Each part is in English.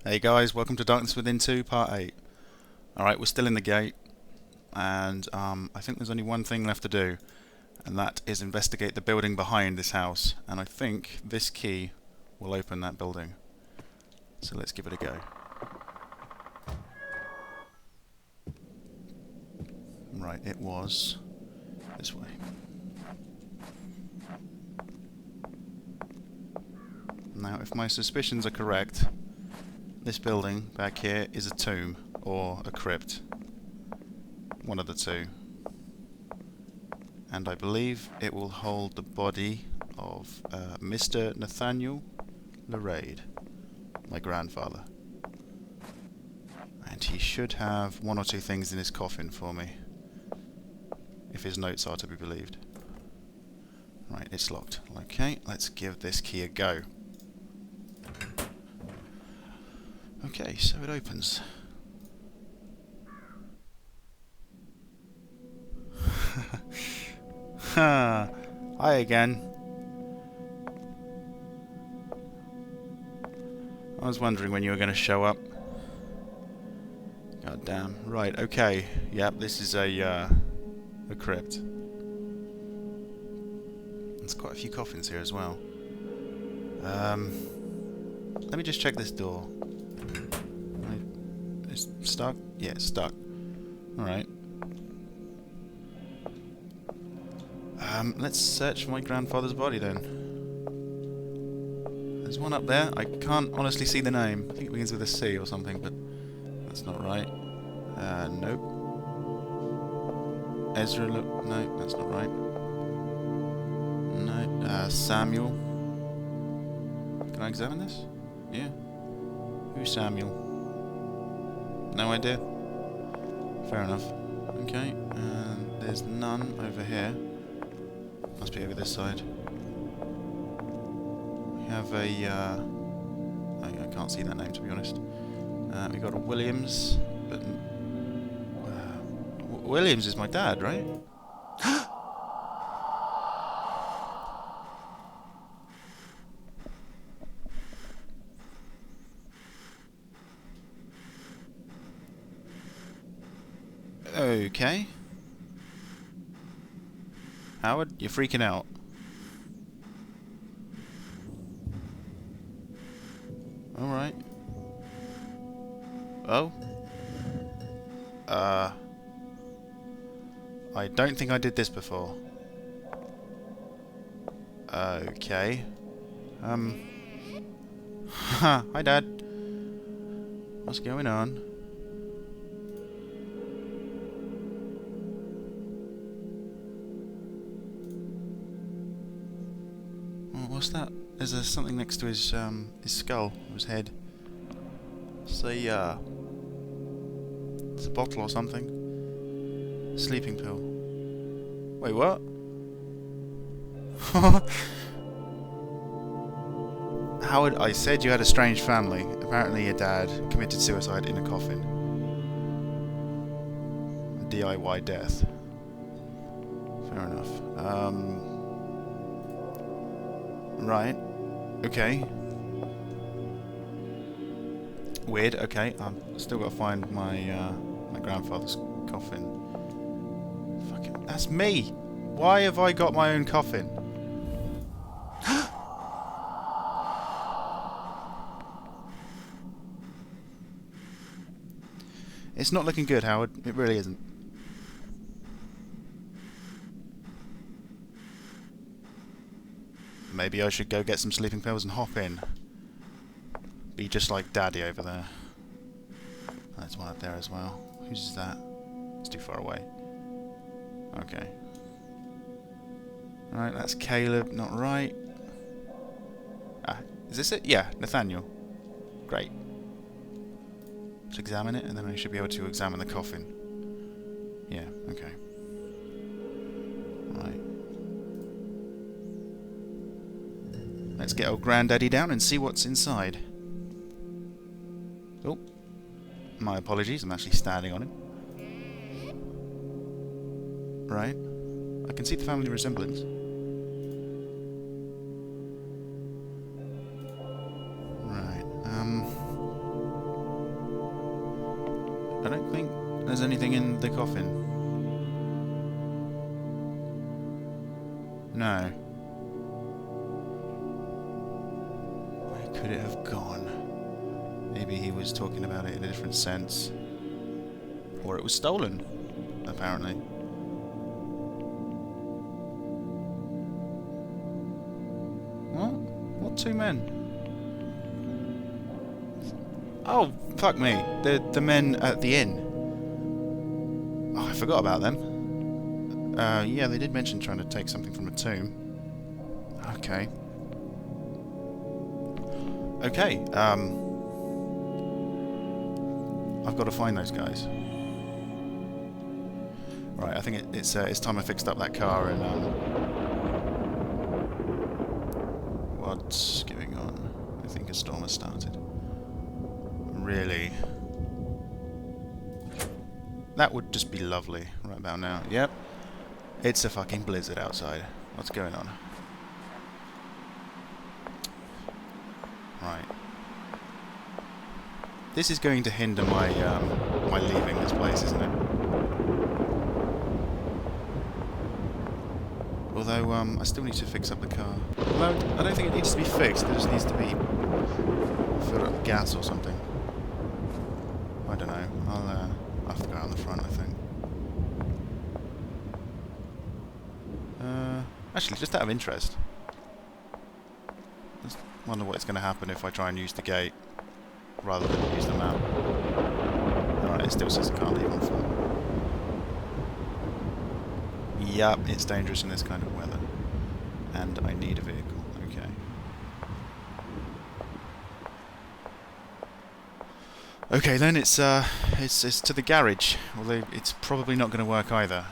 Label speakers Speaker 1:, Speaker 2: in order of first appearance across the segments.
Speaker 1: Hey guys, welcome to Darkness Within 2, Part 8. Alright, we're still in the gate, and I think there's only one thing left to do, and that is investigate the building behind this house, and I think this key will open that building. So let's give it a go. Right, it was this way. Now, if my suspicions are correct, this building back here is a tomb, or a crypt. One of the two. And I believe it will hold the body of Mr. Nathaniel Lorade, my grandfather. And he should have one or two things in his coffin for me, if his notes are to be believed. Right, it's locked. Okay, let's give this key a go. Okay, so it opens. Hi again. I was wondering when you were going to show up. God damn. Right, okay. Yep, this is a crypt. There's quite a few coffins here as well. Let me just check this door. It's stuck? Yeah, it's stuck. Alright. Let's search for my grandfather's body then. There's one up there. I can't honestly see the name. I think it begins with a C or something, but that's not right. Nope. Ezra, look. No, that's not right. No. Samuel. Can I examine this? Yeah. Who's Samuel? No idea. Fair enough. Okay, and there's none over here. Must be over this side. We have a, I can't see that name to be honest. We got a Williams, but Williams is my dad, right? Okay. Howard, you're freaking out. Alright. Oh? I don't think I did this before. Okay. Hi Dad. What's going on? What's that? There's something next to his skull, his head. It's a bottle or something. Sleeping pill. Wait, what? Howard, I said you had a strange family. Apparently your dad committed suicide in a coffin. A DIY death. Fair enough. Right. Okay. Weird. Okay. I've still got to find my my grandfather's coffin. Fucking. That's me. Why have I got my own coffin? It's not looking good, Howard. It really isn't. Maybe I should go get some sleeping pills and hop in. Be just like Daddy over there. There's one up there as well. Who's that? It's too far away. Okay. Right, that's Caleb. Not right. Ah, is this it? Yeah, Nathaniel. Great. Let's examine it, and then I should be able to examine the coffin. Yeah, okay. Right. Let's get old Granddaddy down and see what's inside. Oh, my apologies, I'm actually standing on him. Right. I can see the family resemblance. Right, I don't think there's anything in the coffin. No. Where could it have gone? Maybe he was talking about it in a different sense. Or it was stolen, apparently. What? What two men? Oh, fuck me. The men at the inn. Oh, I forgot about them. Yeah, they did mention trying to take something from a tomb. Okay. Okay, I've got to find those guys. Right, I think it's time I fixed up that car and, what's going on? I think a storm has started. Really? That would just be lovely right about now. Yep. It's a fucking blizzard outside. What's going on? Right. This is going to hinder my my leaving this place, isn't it? Although I still need to fix up the car. No, I don't think it needs to be fixed. It just needs to be filled up with gas or something. I don't know. I'll have to go out on the front, I think. Actually, just out of interest, I just wonder what's going to happen if I try and use the gate rather than use the map. Alright, it still says I can't leave on foot. Yup, it's dangerous in this kind of weather. And I need a vehicle. Okay. Okay, then it's to the garage. Although it's probably not going to work either.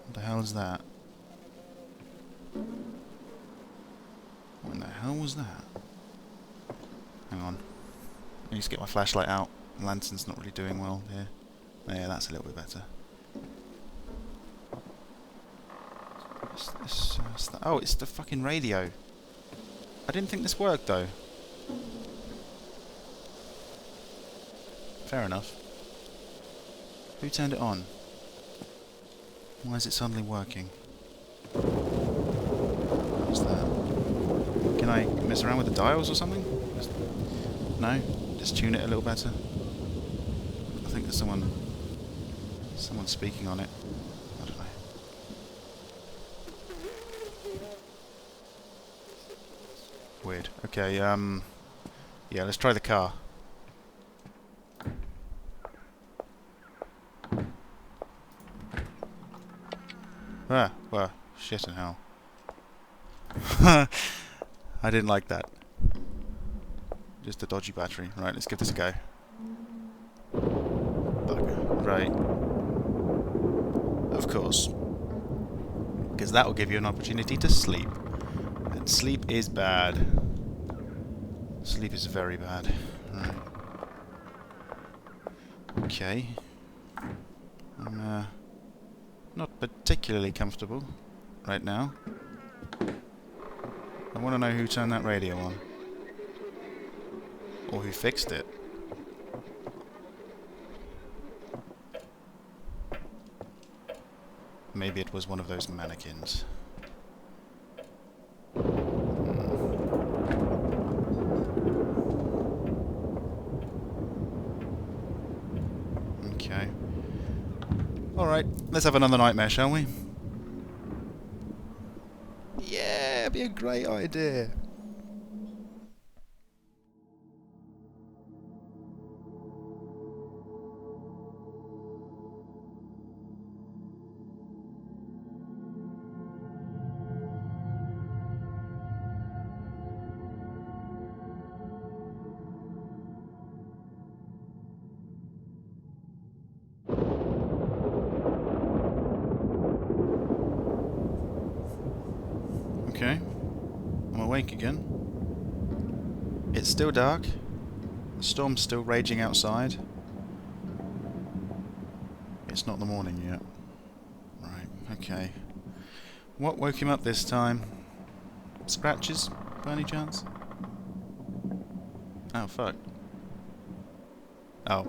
Speaker 1: What the hell is that? What in the hell was that? Hang on. I need to get my flashlight out. The lantern's not really doing well here. Yeah, that's a little bit better. Oh, it's the fucking radio. I didn't think this worked though. Fair enough. Who turned it on? Why is it suddenly working? What's that? Can I mess around with the dials or something? No? Just tune it a little better? I think there's someone speaking on it. I don't know. Weird. Okay, yeah, let's try the car. Ah, well, shit and hell. I didn't like that. Just a dodgy battery. Right, let's give this a go. Bugger. Right. Of course. Because that will give you an opportunity to sleep. And sleep is bad. Sleep is very bad. Right. Okay. I'm not particularly comfortable right now. I want to know who turned that radio on. Or who fixed it. Maybe it was one of those mannequins. Okay. Alright, let's have another nightmare, shall we? Yeah, it'd be a great idea. Okay. I'm awake again. It's still dark. The storm's still raging outside. It's not the morning yet. Right, okay. What woke him up this time? Scratches, by any chance? Oh, fuck. Oh.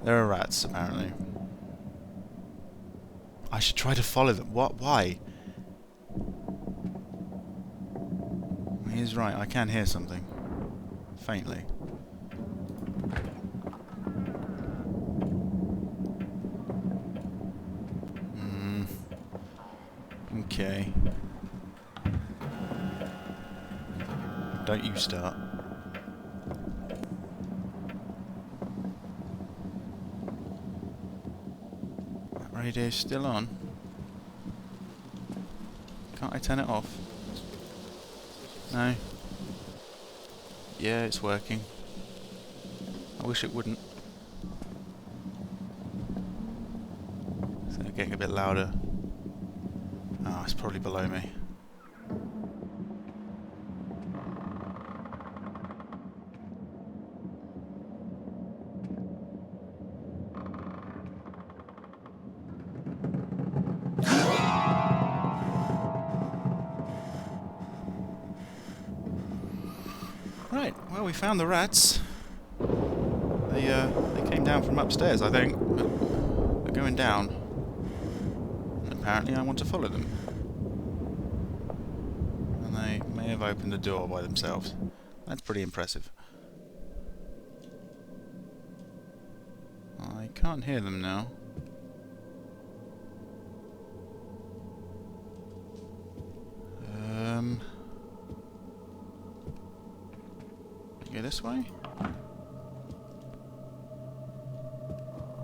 Speaker 1: There are rats, apparently. I should try to follow them. What? Why? He's right, I can hear something. Faintly. Okay. Don't you start. That radio's still on. Can't I turn it off? No. Yeah, it's working. I wish it wouldn't. So getting a bit louder. Oh, it's probably below me. Right, well, we found the rats. They came down from upstairs, I think. They're going down. And apparently I want to follow them. And they may have opened the door by themselves. That's pretty impressive. I can't hear them now. Go this way?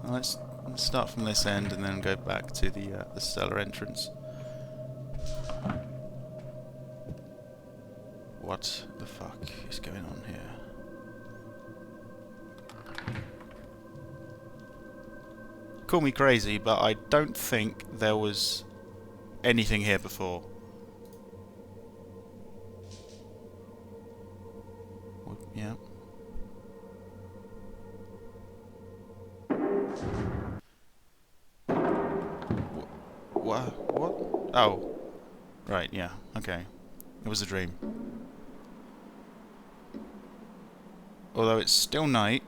Speaker 1: Well, let's start from this end and then go back to the cellar entrance. What the fuck is going on here? Call me crazy, but I don't think there was anything here before. Yeah. What? Oh. Right, yeah. Okay. It was a dream. Although it's still night.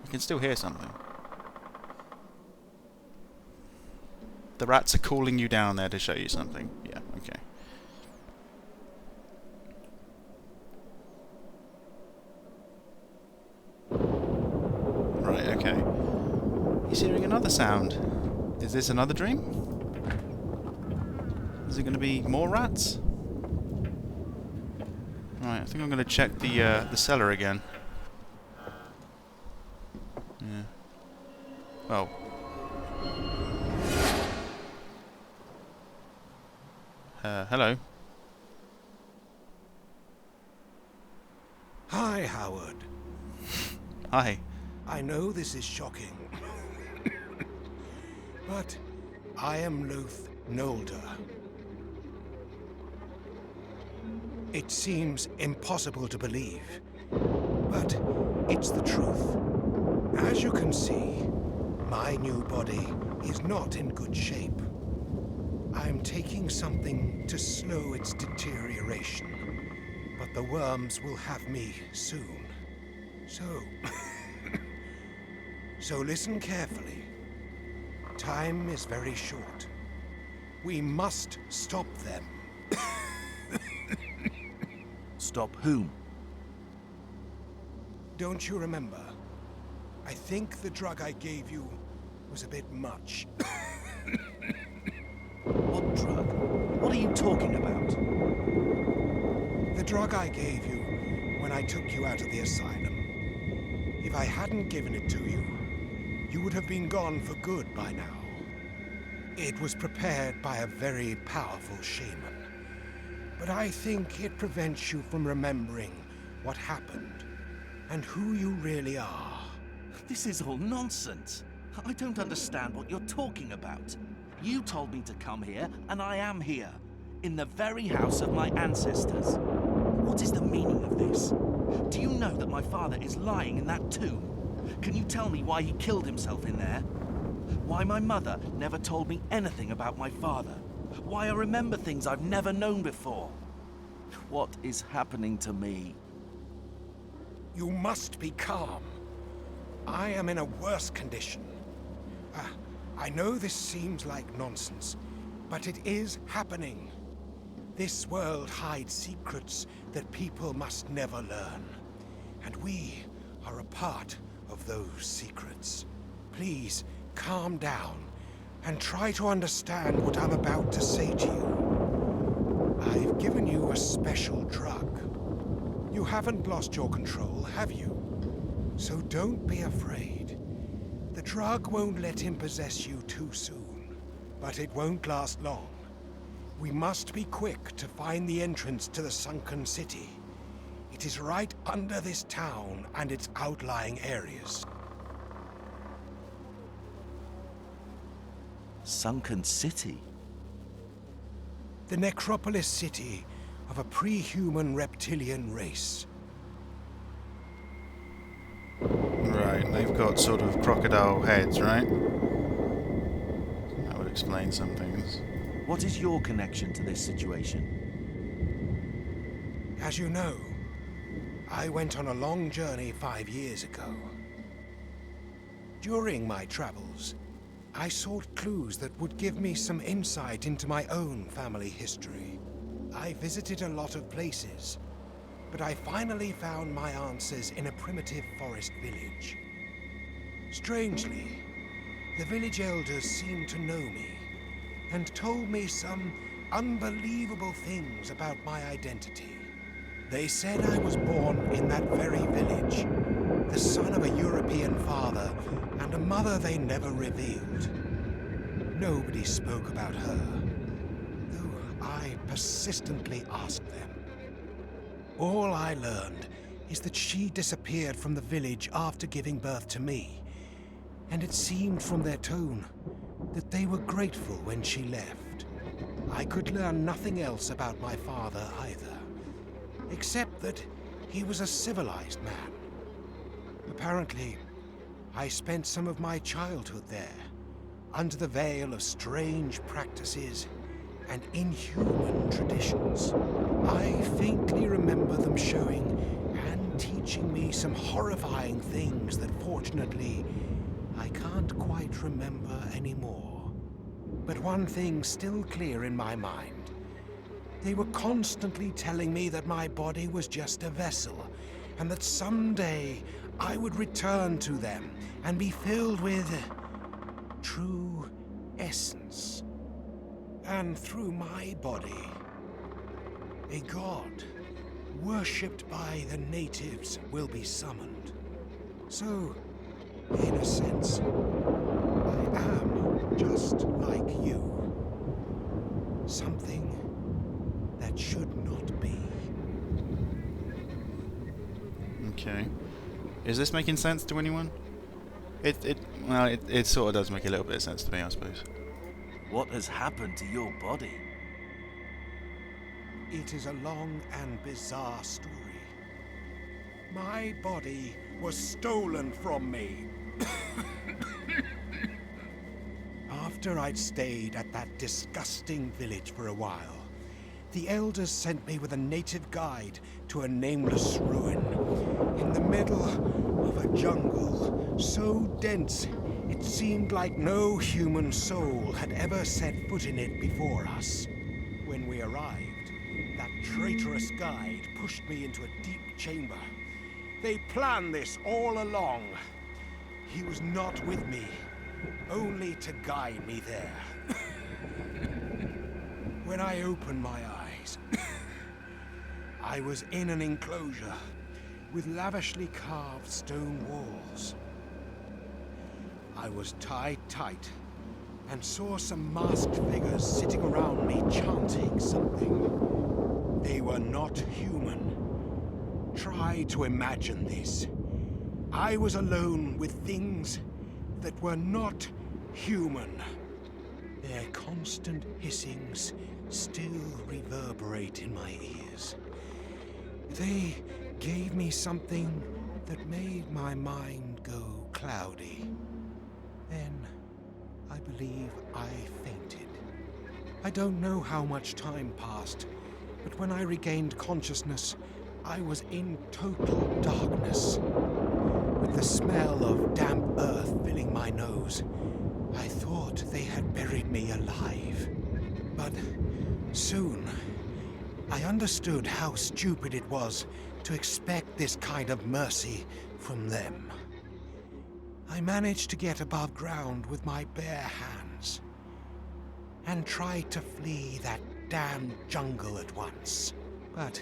Speaker 1: I can still hear something. The rats are calling you down there to show you something. Yeah, okay. Right, okay. He's hearing another sound. Is this another dream? Is it going to be more rats? Right, I think I'm going to check the cellar again. Yeah. Oh. Hello.
Speaker 2: Hi, Howard.
Speaker 1: Hi.
Speaker 2: I know this is shocking, but I am Loath Nolder. It seems impossible to believe, but it's the truth. As you can see, my new body is not in good shape. I'm taking something to slow its deterioration, but the worms will have me soon. So listen carefully. Time is very short. We must stop them.
Speaker 3: Stop whom?
Speaker 2: Don't you remember? I think the drug I gave you was a bit much.
Speaker 3: What drug? What are you talking about?
Speaker 2: The drug I gave you when I took you out of the asylum. If I hadn't given it to you, you would have been gone for good by now. It was prepared by a very powerful shaman. But I think it prevents you from remembering what happened and who you really are.
Speaker 3: This is all nonsense. I don't understand what you're talking about. You told me to come here, and I am here. In the very house of my ancestors. What is the meaning of this? Do you know that my father is lying in that tomb? Can you tell me why he killed himself in there? Why my mother never told me anything about my father? Why I remember things I've never known before? What is happening to me?
Speaker 2: You must be calm. I am in a worse condition. I know this seems like nonsense, but it is happening. This world hides secrets that people must never learn. And we are a part of those secrets. Please, calm down and try to understand what I'm about to say to you. I've given you a special drug. You haven't lost your control, have you? So don't be afraid. The drug won't let him possess you too soon, but it won't last long. We must be quick to find the entrance to the sunken city. It is right under this town and its outlying areas.
Speaker 3: Sunken city?
Speaker 2: The necropolis city of a pre-human reptilian race.
Speaker 1: Right, they've got sort of crocodile heads, right? That would explain some things.
Speaker 3: What is your connection to this situation?
Speaker 2: As you know, I went on a long journey 5 years ago. During my travels, I sought clues that would give me some insight into my own family history. I visited a lot of places, but I finally found my answers in a primitive forest village. Strangely, the village elders seemed to know me and told me some unbelievable things about my identity. They said I was born in that very village, the son of a European father and a mother they never revealed. Nobody spoke about her, though I persistently asked them. All I learned is that she disappeared from the village after giving birth to me, and it seemed from their tone that they were grateful when she left. I could learn nothing else about my father either, except that he was a civilized man. Apparently, I spent some of my childhood there, under the veil of strange practices and inhuman traditions. I faintly remember them showing and teaching me some horrifying things that fortunately I can't quite remember anymore. But one thing's still clear in my mind. They were constantly telling me that my body was just a vessel, and that someday I would return to them and be filled with true essence. And through my body, a god worshipped by the natives will be summoned. So, in a sense, I am just like you. Something that should not be.
Speaker 1: Okay. Is this making sense to anyone? It sort of does make a little bit of sense to me, I suppose.
Speaker 3: What has happened to your body?
Speaker 2: It is a long and bizarre story. My body was stolen from me. After I'd stayed at that disgusting village for a while, the elders sent me with a native guide to a nameless ruin in the middle of a jungle so dense it seemed like no human soul had ever set foot in it before us. When we arrived, that traitorous guide pushed me into a deep chamber. They planned this all along. He was not with me, only to guide me there. When I opened my eyes, I was in an enclosure with lavishly carved stone walls. I was tied tight and saw some masked figures sitting around me chanting something. They were not human. Try to imagine this. I was alone with things that were not human. Their constant hissings still reverberate in my ears. They gave me something that made my mind go cloudy. Then, I believe I fainted. I don't know how much time passed, but when I regained consciousness, I was in total darkness. With the smell of damp earth filling my nose, I thought they had buried me alive. But soon, I understood how stupid it was to expect this kind of mercy from them. I managed to get above ground with my bare hands and tried to flee that damned jungle at once. But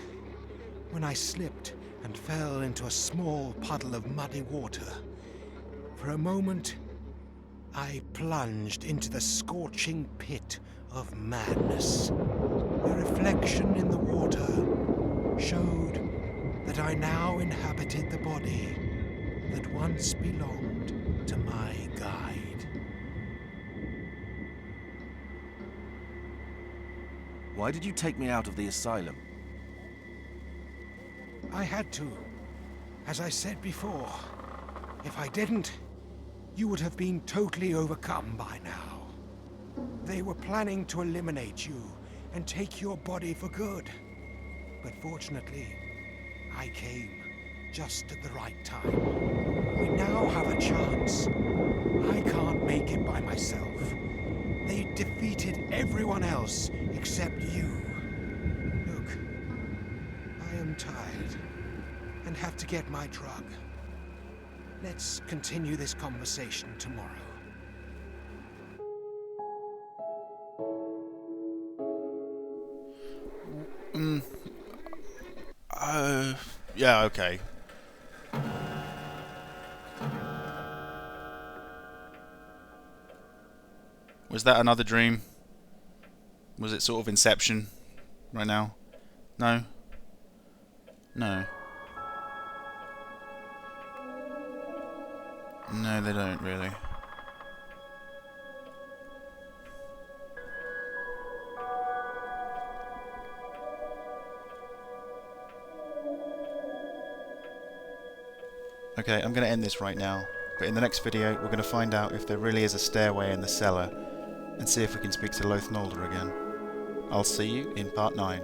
Speaker 2: when I slipped and fell into a small puddle of muddy water, for a moment, I plunged into the scorching pit of madness. The reflection in the water showed that I now inhabited the body that once belonged to my guide.
Speaker 3: Why did you take me out of the asylum?
Speaker 2: I had to. As I said before, if I didn't, you would have been totally overcome by now. They were planning to eliminate you and take your body for good. But fortunately, I came just at the right time. We now have a chance. I can't make it by myself. They defeated everyone else except you. Look, I am tired and have to get my drug. Let's continue this conversation tomorrow.
Speaker 1: Yeah, okay. Was that another dream? Was it sort of Inception right now? No? No. No, they don't really. Okay, I'm going to end this right now, but in the next video we're going to find out if there really is a stairway in the cellar and see if we can speak to Loath Nolder again. I'll see you in part 9.